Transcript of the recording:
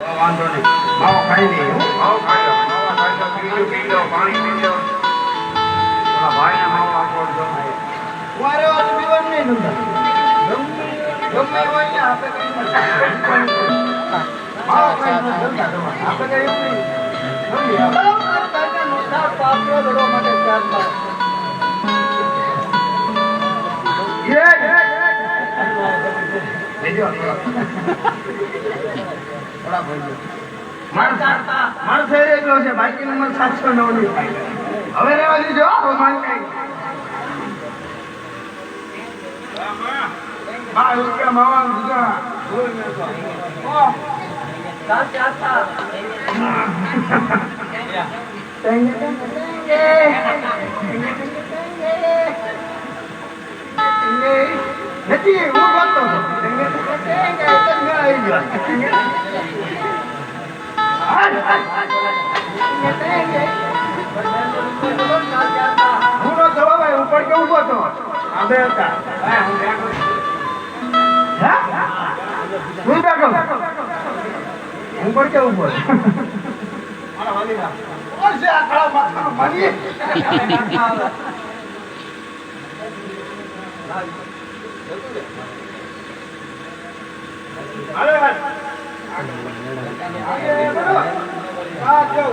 વાંધો નહીં, માવો ખાઈ લઈએ. માવો ખાઈ લો, માવો ખાઈ લો, પી લો, પાણી પી લો. થોડા ભાઈને માવો આપો છો. વારે વારે પીવાનું નહીં નંદા. ગમે હોય ને આપણે કઈ માવો ખાઈ લો જલ્દી આપણે કઈ એવું નહીં. બરાબર તાજા મોટા પાપડો લડવા માટે ચાલતા. માણસ એટલો છે બાકી નંબર 709 ની હવે રેવા દીજો માન કઈ બા રૂપિયા માવા દીધા નથી હું બોલતો હું નો જવાબ આવ્યો ઉપર કે ઉભો હતો આબે હતા હું બેઠો ઉપર કે ઉભો કોણ છે આ ખડા માથાનો માની હાલો આગે બરો આ જો